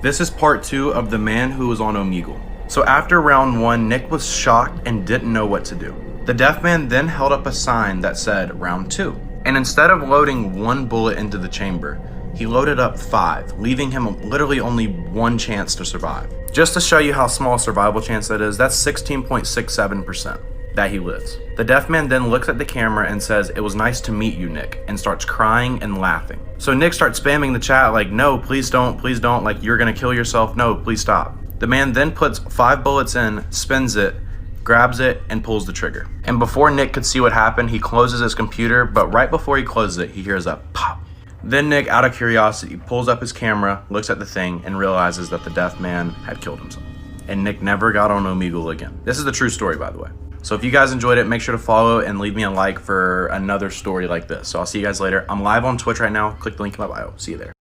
This is part 2 of The Man Who Was on Omegle. So after round 1, Nick was shocked and didn't know what to do. The deaf man then held up a sign that said round 2. And instead of loading 1 bullet into the chamber, he loaded up 5, leaving him literally only 1 chance to survive. Just to show you how small a survival chance that is, that's 16.67% that he lives. The deaf man then looks at the camera and says, "It was nice to meet you, Nick," and starts crying and laughing. So Nick starts spamming the chat like, "No, please don't, like you're gonna kill yourself, no, please stop." The man then puts 5 bullets in, spins it, grabs it, and pulls the trigger. And before Nick could see what happened, he closes his computer, but right before he closes it, he hears a pop. Then Nick, out of curiosity, pulls up his camera, looks at the thing, and realizes that the deaf man had killed himself. And Nick never got on Omegle again. This is the true story, by the way. So if you guys enjoyed it, make sure to follow and leave me a like for another story like this. So I'll see you guys later. I'm live on Twitch right now. Click the link in my bio. See you there.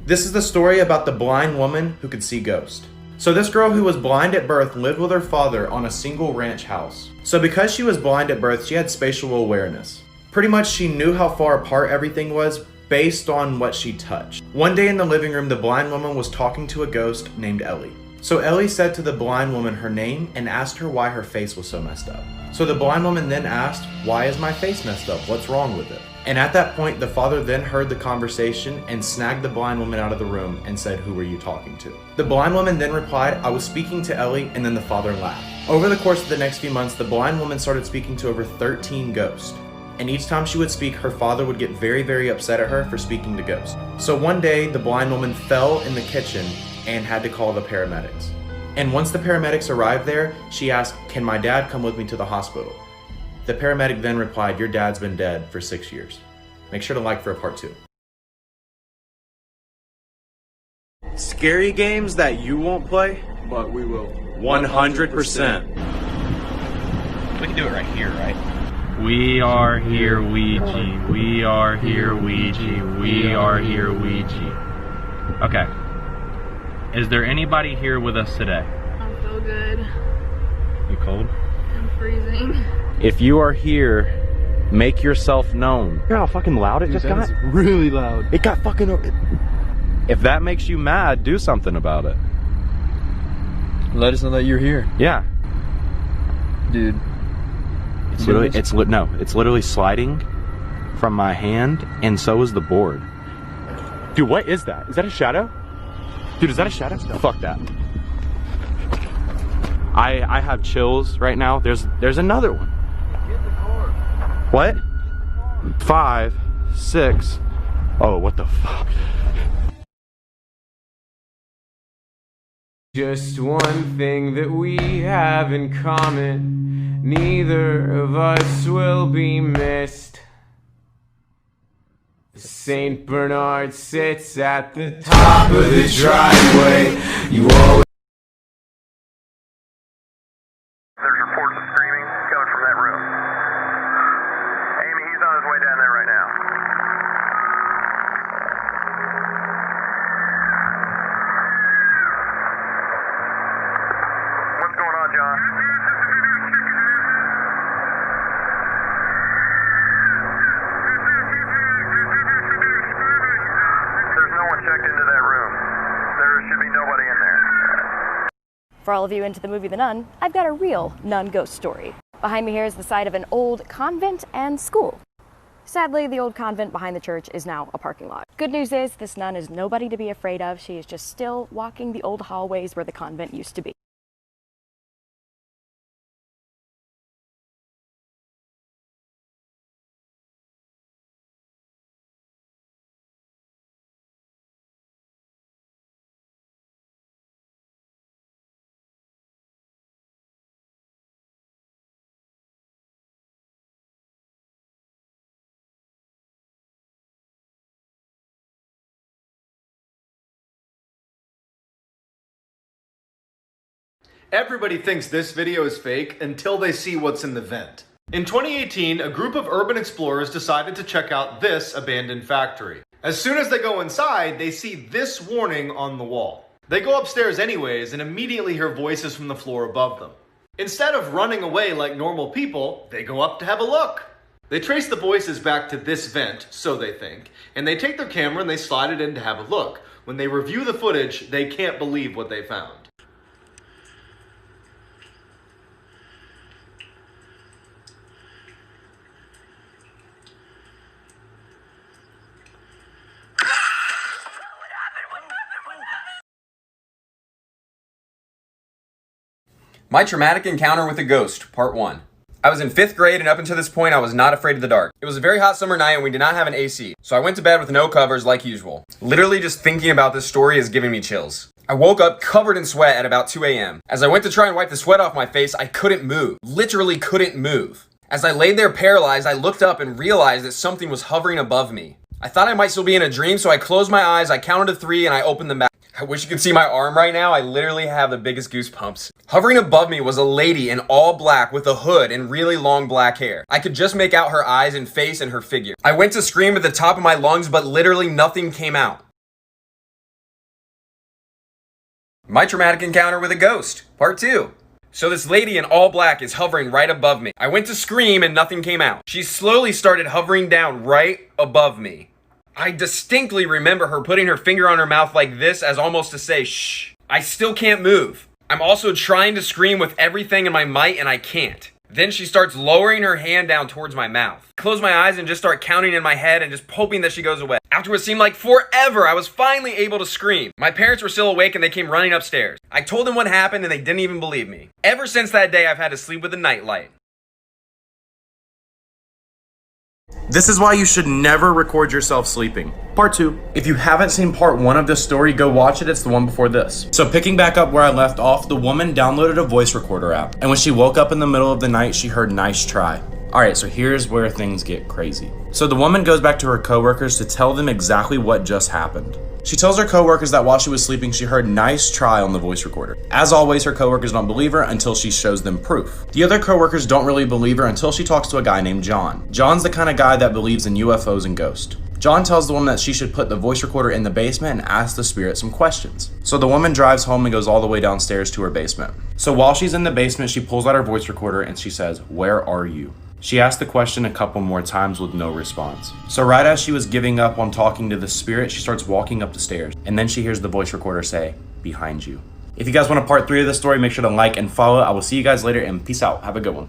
This is the story about the blind woman who could see ghosts. So this girl who was blind at birth lived with her father on a single ranch house. So because she was blind at birth, she had spatial awareness. Pretty much she knew how far apart everything was based on what she touched. One day in the living room, the blind woman was talking to a ghost named Ellie. So Ellie said to the blind woman her name and asked her why her face was so messed up. So the blind woman then asked, "Why is my face messed up? What's wrong with it?" And at that point, the father then heard the conversation and snagged the blind woman out of the room and said, "Who were you talking to?" The blind woman then replied, "I was speaking to Ellie," and then the father laughed. Over the course of the next few months, the blind woman started speaking to over 13 ghosts. And each time she would speak, her father would get very, very upset at her for speaking to ghosts. So one day, the blind woman fell in the kitchen and had to call the paramedics. And once the paramedics arrived there, she asked, "Can my dad come with me to the hospital?" The paramedic then replied, "Your dad's been dead for 6 years." Make sure to like for a part 2. Scary games that you won't play? But we will. 100%. We can do it right here, right? We are here, Ouija. We are here, Ouija. We are here, Ouija. Okay. Is there anybody here with us today? I feel good. You cold? I'm freezing. If you are here, make yourself known. Hear how fucking loud it just got? It's really loud. It got fucking... If that makes you mad, do something about it. Let us know that you're here. Yeah. Dude. It's literally sliding from my hand, and so is the board. Dude, what is that? Is that a shadow? Dude, is that a shadow? No. Fuck that. I have chills right now. There's another one. Get the car. What? 5, 6. Oh, what the fuck? Just one thing that we have in common. Neither of us will be missed. Saint Bernard sits at the top of the driveway. You always... There's reports of screaming coming from that room. Amy, he's on his way down there right now. What's going on, John? There's no one checked into that room. There should be nobody in there. For all of you into the movie The Nun, I've got a real nun ghost story. Behind me here is the site of an old convent and school. Sadly, the old convent behind the church is now a parking lot. Good news is this nun is nobody to be afraid of. She is just still walking the old hallways where the convent used to be. Everybody thinks this video is fake until they see what's in the vent. In 2018, a group of urban explorers decided to check out this abandoned factory. As soon as they go inside, they see this warning on the wall. They go upstairs anyways and immediately hear voices from the floor above them. Instead of running away like normal people, they go up to have a look. They trace the voices back to this vent, so they think, and they take their camera and they slide it in to have a look. When they review the footage, they can't believe what they found. My traumatic encounter with a ghost, part 1. I was in 5th grade, and up until this point I was not afraid of the dark. It was a very hot summer night and we did not have an AC, so I went to bed with no covers like usual. Literally just thinking about this story is giving me chills. I woke up covered in sweat at about 2 a.m. As I went to try and wipe the sweat off my face, I couldn't move. Literally couldn't move. As I laid there paralyzed, I looked up and realized that something was hovering above me. I thought I might still be in a dream, so I closed my eyes, I counted to 3, and I opened them back. I wish you could see my arm right now. I literally have the biggest goosebumps. Hovering above me was a lady in all black with a hood and really long black hair. I could just make out her eyes and face and her figure. I went to scream at the top of my lungs, but literally nothing came out. My traumatic encounter with a ghost, part 2. So this lady in all black is hovering right above me. I went to scream and nothing came out. She slowly started hovering down right above me. I distinctly remember her putting her finger on her mouth like this as almost to say, shh. I still can't move. I'm also trying to scream with everything in my might and I can't. Then she starts lowering her hand down towards my mouth. I close my eyes and just start counting in my head and just hoping that she goes away. After what seemed like forever, I was finally able to scream. My parents were still awake and they came running upstairs. I told them what happened and they didn't even believe me. Ever since that day, I've had to sleep with a nightlight. This is why you should never record yourself sleeping. Part 2. If you haven't seen part 1 of this story, go watch it. It's the one before this. So picking back up where I left off, the woman downloaded a voice recorder app. And when she woke up in the middle of the night, she heard "nice try." Alright, so here's where things get crazy. So the woman goes back to her coworkers to tell them exactly what just happened. She tells her coworkers that while she was sleeping, she heard "nice try" on the voice recorder. As always, her coworkers don't believe her until she shows them proof. The other coworkers don't really believe her until she talks to a guy named John. John's the kind of guy that believes in UFOs and ghosts. John tells the woman that she should put the voice recorder in the basement and ask the spirit some questions. So the woman drives home and goes all the way downstairs to her basement. So while she's in the basement, she pulls out her voice recorder and she says, "Where are you?" She asked the question a couple more times with no response. So right as she was giving up on talking to the spirit, she starts walking up the stairs. And then she hears the voice recorder say, "Behind you." If you guys want a part 3 of this story, make sure to like and follow. I will see you guys later and peace out. Have a good one.